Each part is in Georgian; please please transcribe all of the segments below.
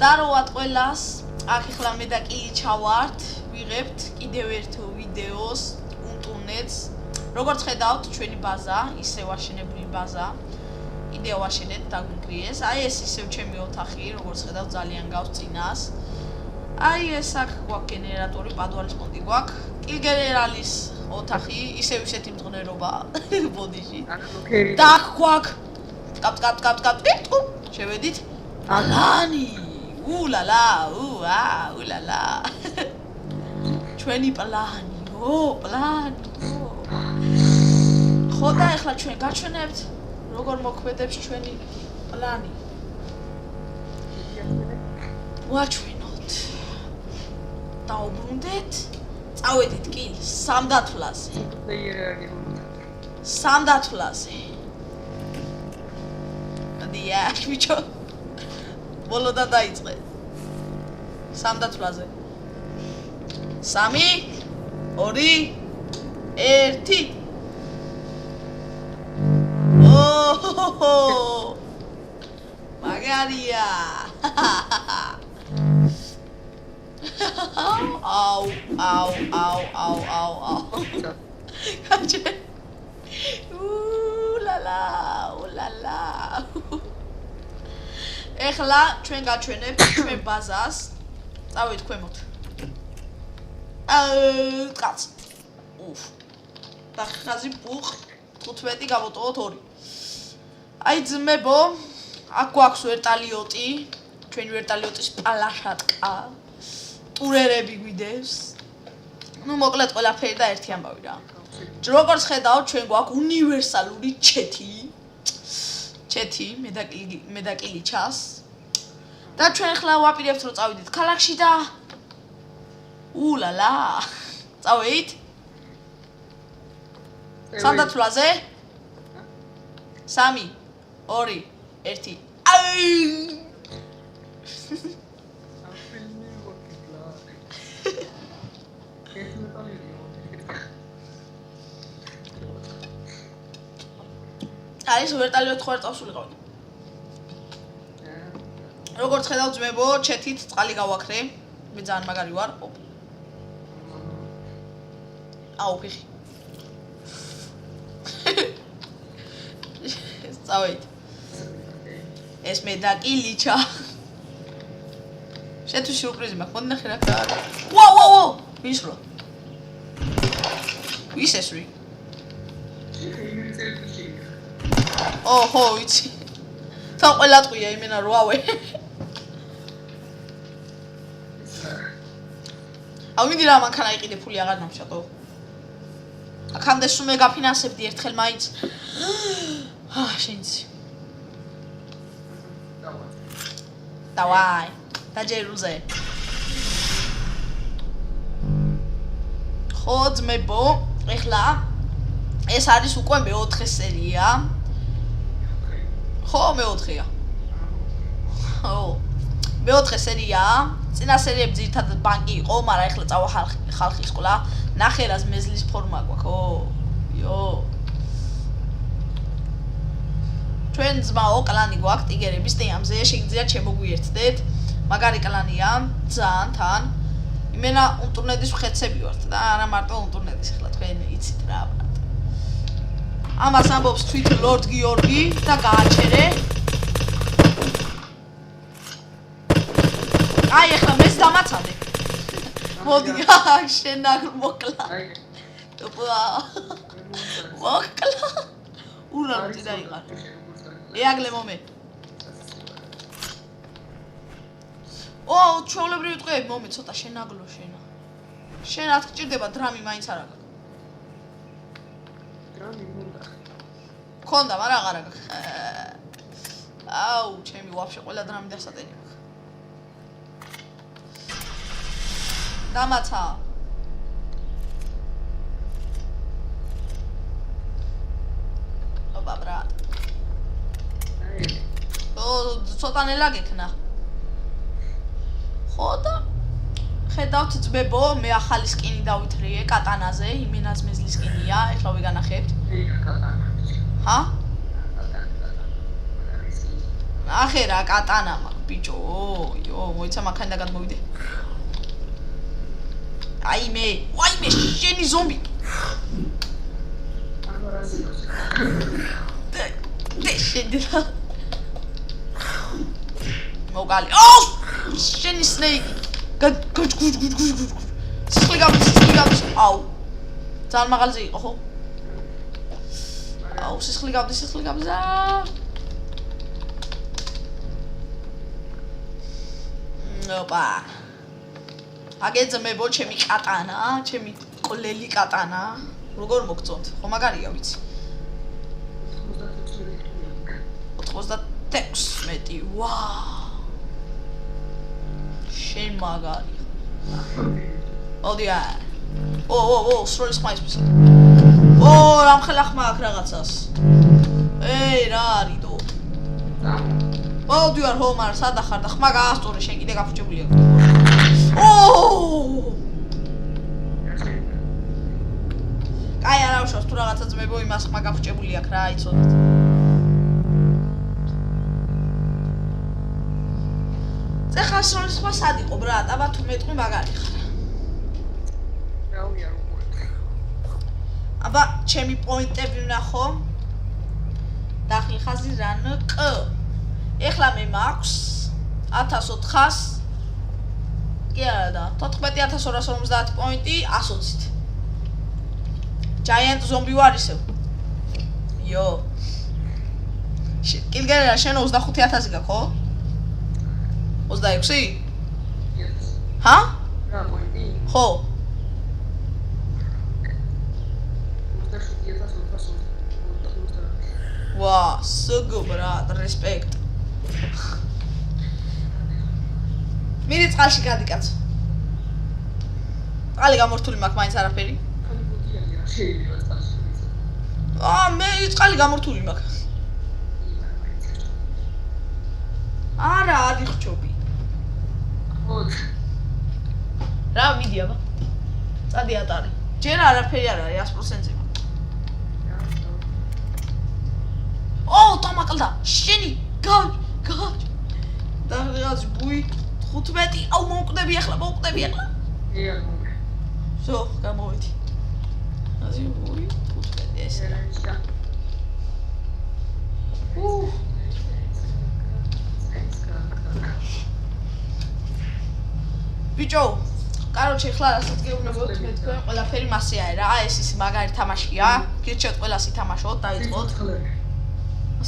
მზდაროა ყველას. აქ ახლა მე და კილი ჩავართ. ვიღებთ კიდევ ერთ ვიდეოს უნტუნეტს. როგორც ხედავთ, ჩვენი ბაზა, ისევ აშენებული ბაზა. კიდევ ვაშენეთ დაგვიგრიეს. აი ეს ისევ ჩემი ოთახი, როგორც ხედავთ, ძალიან გავს წინას. აი ეს აქ გვაქვს გენერატორი, პადუალის პონტი გვაქვს. კილგენერალის ოთახი, ისევ ისეთი მძღნერობა ბოდიში. და აქ გვაქვს კაპ. შევედით. ალანი. ულალა, ულალა. ჩვენი პლანი, პლანი. ხო და ახლა ჩვენ გაჩვენებთ როგორ მოქმედებს ჩვენი პლანი. ვაჩვენოთ. დაუბრუნდეთ. წავედით კილ სამდათვლაზე. სამდათვლაზე. დიახ, ბიჭო. ბოლოდა დაიწყე. სამდათვლაზე. 3 2 1 ოჰო მაგარია აუ კაჩე ულალა ეხლა ჩვენ გაჩვენებთ ჩვენ ბაზას წავით ქვემოთ კაც უფ და ხაზი პუხ 15 გავუტოვოთ 2 აი ძმებო აქ გვაქვს ვერტალიოტი ჩვენი ვერტალიოტის პალაშატკა ტურერები გვიდევს ну მოკლედ ყველაფერი და ერთი ამბავი რა როგორც ხედავთ ჩვენ გვაქვს უნივერსალური ჩეთი მე და კილი ჩას და ჩვენ ხლა ვაპირებთ რომ წავიდეთ ქალაქში და ულალა წავით სამდათვლაზე 3 2 1 აი არის ვერტალიოტი ხო არ წავსულიყავი როგორც ხედავთ ძმებო ჩეთით წყალი გავაქრე მე ძალიან მაგარი ვარ აუ ფიხი წავით ეს მე და კილიჩა შეთვის სიურპრიზი მაქვს მოდი ნახე რა გააკეთე ვაუ ვისრო ვის ეს რი ოჰო იცი თან ყველა ტყვია იმენა რო ავე ამინდი რა მანქანა იყიდე ფული აღარ დამშატო აქამდე სულ მე გაფინანსებდი ერთხელ მაინც შენცი დავაი დაჯერუზე ხო ძმებო ეხლა ეს არის უკვე მეოთხე სერია ხო მეოთხეა ხო მეოთხე სერია წინა სერიები ძირითადად ბანკი იყო მაგრამ ეხლა წავა ხალხის სკოლა ნახერას მეზლის ფორმა გვაქვს ო იო ჩვენ ძმაო კლანი გვაქვს ტიგერების თემზე შეგიძლიათ შემოგვიერთდეთ მაგარი კლანია ძალიან თან იმენა უნტურნედის მხეცები ვართ და არა მარტო უნტურნედის ახლა თქვენ იცით რა ამას ამბობს თვით ლორდ გიორგი და გააჩერე აი ახლა მეც დამაცადე მოდი შენ მოკლა მოკლა ურალო დაიყარ ეაგლე მომე ო ჩაოლებრივი ტყეები მომე ცოტა შენაგლო შენ რა გჭირდება დრამი მაინც არ აქვს დრამი მუნდა ქონდა მაგრამ აღარ აქვს აუ ჩემი ვაფშე ყველა დრამი დასატენი მაქვს დამაცა ოპა ბრატ ო ცოტა ნელა გექნა ხო და ხედავთ ძმებო მე ახალი სკინი დავითრიე კატანაზე იმენას მეზლის სკინია ეხლა ვიგანახებთ ჰა ახერა კატანა მაქვს ბიჭო, იო, მოიცა მაქანიდან გადმოვიდე. აიმე, ვაიმე, შენი ზომბი. და შენი რა. მოგალი. ო! შენი სნეიკი. გუჯ. სიცხლე გავდის. აუ. ძალიან მაღალზე იყო, ხო? აუ, სიცხლე გავდის. ოპა. აგეძმებო ჩემი კატანა, ჩემი ყლელი კატანა. როგორ მოგწონთ? ხო მაგარია ვიცი. 96. ვაუ. შენ მაგარი. ოდია. ო, სროლის ხმაის. ო, რამხელა ხმა აქ რაღაცას. ეი, რა არისო? მოდივარ ჰომარ, სადა ხარ და ხმა გაასწორე, შენ კიდე გაფუჭებულია. ო! კაი, არა უშავს, თუ რაღაცა ძმებო იმას ხმა გაფუჭებული აქვს რა, იცოდეთ. ეხლა სროლის ხმა სად იყო, ბრატ? აბა თუ მეტყვი მაგარი ხარ. რავია როგორ. აბა ჩემი პოინტები ვნახო. დახლი ხაზი რან ყ. ეხლა მე მაქვს 1400 კი არა და 14250 პოინტი 120-ით. Giant zombie ვარ ისევ. იო. კილგერა შენ 25000 გაქვს ხო? 26? ჰა? რა პოინტი? ხო. 27400. ვა, სგო ბრატ, რეспект. მიდი წყალში გადი კაცო. წყალი გამორთული მაქვს მაინც არაფერი. შეიძლება წყალში. მე წყალი გამორთული მაქვს. არა, ადიხჩობი. რა მიდი აბა. წადი ატარი. ჯერ არაფერი არ არის 100%-ზე. ო, დამაკლდა. შენი გაჯ. და რაღაც ბუი 15. აუ მოვკვდები ახლა. ია, მოგე. ზო, გამოვედი. აზი ბუი 15 ეს რა. ბიჭო, კაროჩე ახლა რასაც გეუბნებოდ მე თქვენ ყველაფერი მასეა რა. ეს ის მაგარი თამაშია. გირჩევთ ყველას ითამაშოთ, დაიწყოთ.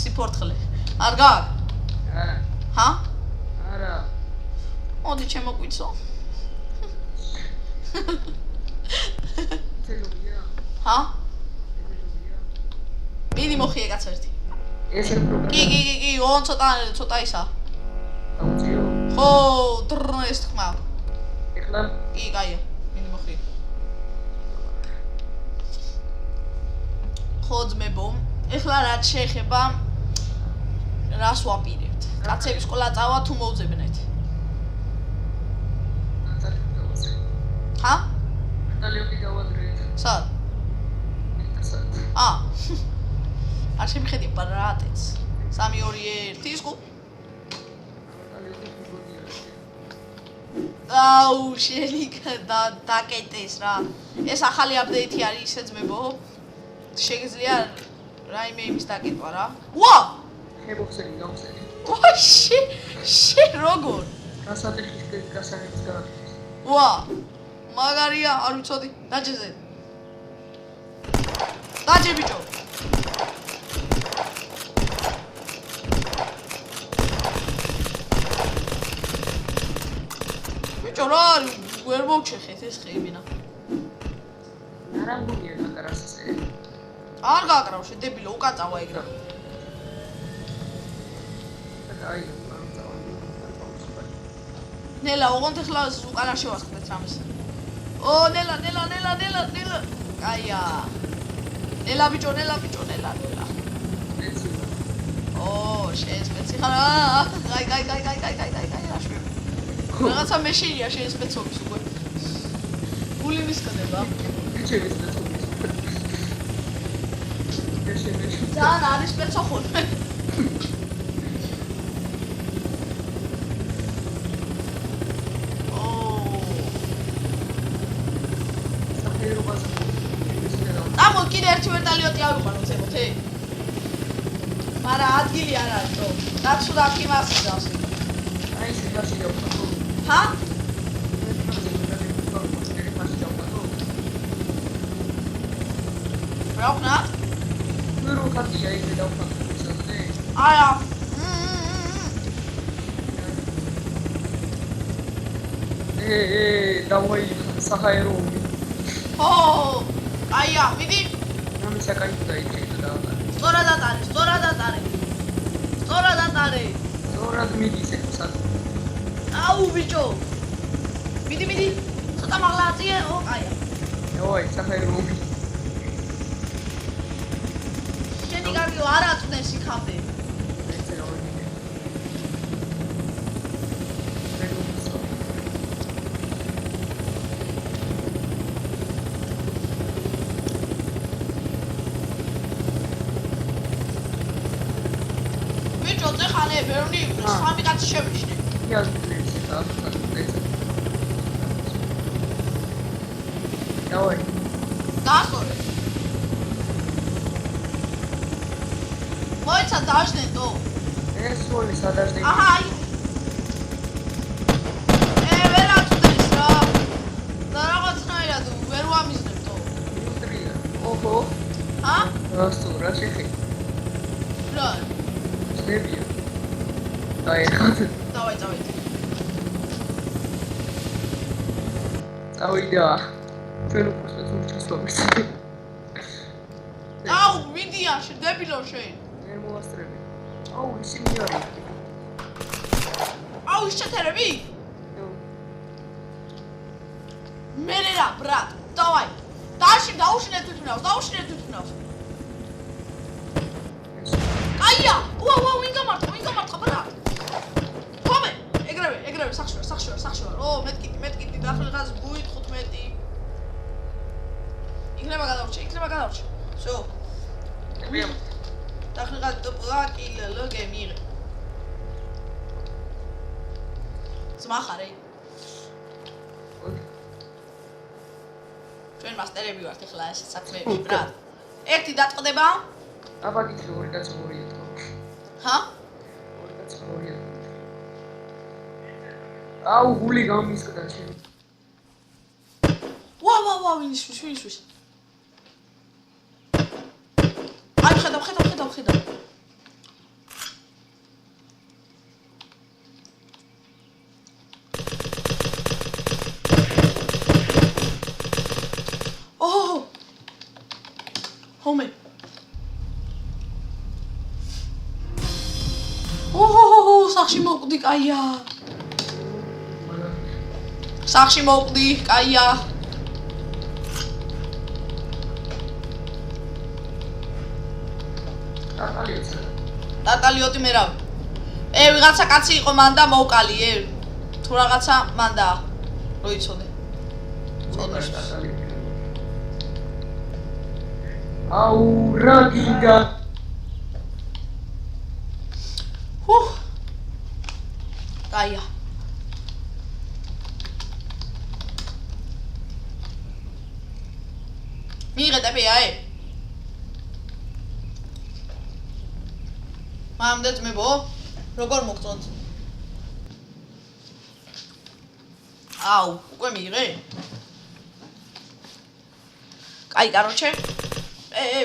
სიფორთხლე. არ გაქვს? არა. ჰა? არა. მოდი შემოგვიცო. თელოვია. ჰა? მიდი მოხიე კაც ერთი. ესე პროგრამა. კი, ონ ცოტა ისა. აუციო. ხო, დრნეს ხმა. ეხლა კი, კაია. მიდი მოხიე. ხო ძმებო, ეხლა რაც შეეხება რას ვაპირებთ? კაცების სკოლა წავა თუ მოვძებნეთ? ჰა? ნატალიოკი გავադրეთ. სად? სად? არ შემიხედი ბრატეც. 3-2-1 ის ყუ? ნატალიოკი ფიგურია. აუ, შენი დაკეტეს რა. ეს ახალი აპდეიტი არის ისე ძმებო. შეგიძლია რაიმე იმის დაკეტვა რა. ვა! ხებოხსენი გავხსენი. ვა, შენ როგორ? გასატეხის გასაღების გააკეთეს. ვა! მაგარია, არ ვიცოდი. დაჯეზე. დაჯე ბიჭო. ბიჭო რა არის? ვერ მოვჩეხეთ ეს ხეიბინა. არა მგონია გაკარას ესე. არ გააკრავ შედებილო, უკან წავა ეგ რა. აი, ნელა, ოღონდ ახლა უკან არ შევასხდეთ რამეს. ო, ნელა. კაია. ნელა ბიჭო. ო, შენ სპეცი ხარ. გაი, რაშევი. რაღაცა მეშინია შენ სპეცობის უკვე. გული მისკდება. ჩემს სპეცობის. ძალიან არის სპეცო ხოლმე. დეტალიოტი ავიყვანო ზემოთე. მაგრამ ადგილი არ არის თო. დაცუ და აქ იმას გავს. აი ეს ფაში დავხატო. ჰა? რა ხნა? მე რო ხატია ეს დავხატო ისე. არა. დავაი საჰაერომი. ო, აია, მიდი. ამი საკაიფო დაიჭირა და სწორად ატარე, სწორად ატარე. სწორად ატარე. სწორად მიდის ეს სად. აუ ბიჭო. მიდი, მიდი. ცოტა მაღლაძია, ო, აია. დავაი საჰაერომი. შენი კარგიო არ აწვდეს იქამდე. ესე რა ვიგე. ბიჭო, წეხანე ბევრი სამი კაცი შევიშნე. იას ეს ახლა ეს. დავაი. დაასწორე. მოიცა დაჟდნენ თო. ეს სული სადაჟდი. აჰა, აი. ვერ აწვდეს რა. და რაღაცნაირად ვერ ვამიზნებ თო. ინდუსტრია. ოჰო. ჰა? რა შეხი. რა? შევია. დაიხატ. დავაი. წავიდა. ჩვენ უკვე სულჩასლობის. აუ, ვიდია, დებილო შენ. ვერ მოასწრები. აუ, ისინი არის. აუ, ის ჩათერები? მერე რა, ბრატ, დავაი. დაუშინე თვითმნავს. აია, უა, ვინ გამართა, ბრატ. ხომე, ეგრევე, სახში ვარ. ო, მეტკიტი, დახლიღაც გუით 15. იქნება გადავრჩე. всё. მე დახლიღაც პლაკილ გემიღე. ზმახარე. ჩვენ მასტერები ვართ ახლა ეს საქმეები, ბრატ. ერთი დაწყდება? აბა გითხრა 2-3-ია თქო. ჰა? 2-3-ია. აუ, გული გამისკდა შენ. ვა, ვინ. აი, ხედავ. ოჰ. ჰომე. ოჰ, სახში მოვკვდი, კაია. დატალიოტი მე რა. ვიღაცა კაცი იყო მან და მოვკალი, თუ რაღაცა მანდა. რო იცოდე. აუ, რა გიგა. კაია. მიიღე აი. მამდე ძმებო, როგორ მოგწონთ? აუ, უკვე მიიღე? კაი, კაროჩე.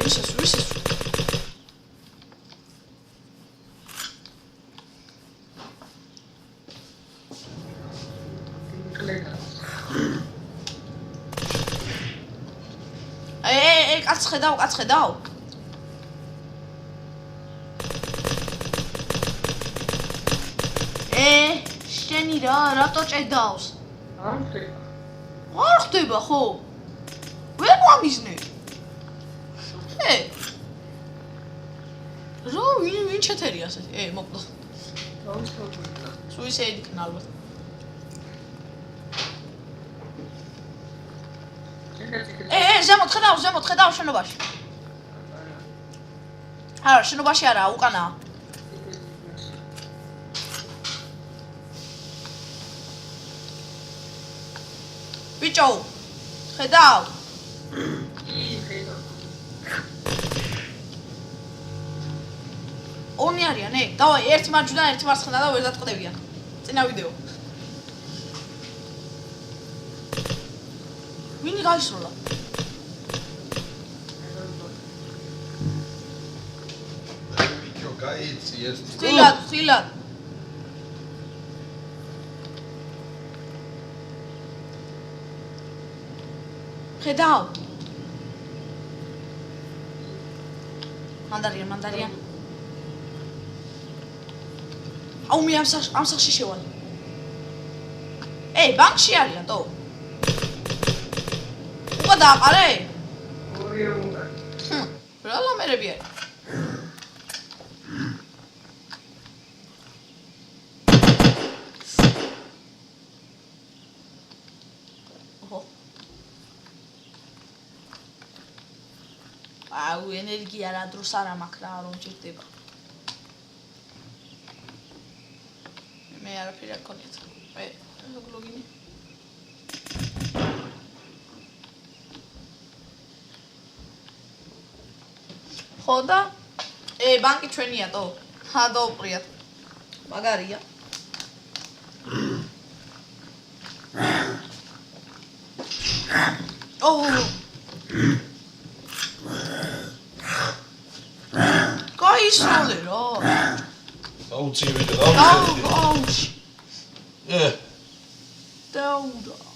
ვისეს. კაც ხედავ. შენი რატო ჭედავს? არ ხდება ხო? ვერ მომიზნე. რა ვინ ჩეთერი ასეთი? მოკლო. სუისეიდი იქნა ალბათ. ზემოთ ხედავ შენობაში. არა, შენობაში არა, უკანაა. ბიჭო, ხედავ. ოთხი არიან, დავაი, ერთი მარჯვიდან, ერთი მარცხნიდან და ვერ დატყდებიან. წინა ვიდეო. ვინი გაისროლა? ბიჭო, გაიცი ერთი. ხილად. ხედავ. მანდარიან. აუ მე ამ სახში შევალ. ბანკში არიან, თო. უკვე დააყარე? ორი უნდა. რა ლამერები არის? აუ ენერგია რა დროს არ მაქვს რა რომ ჭირდება. მე არაფერი არ გქონიათ. ლოგინი. ხო და ბანკი ჩვენია თო. დავუყრიათ. მაგარია. გაისროლე რა. აუცილებელი. აუჩი. დაუდა.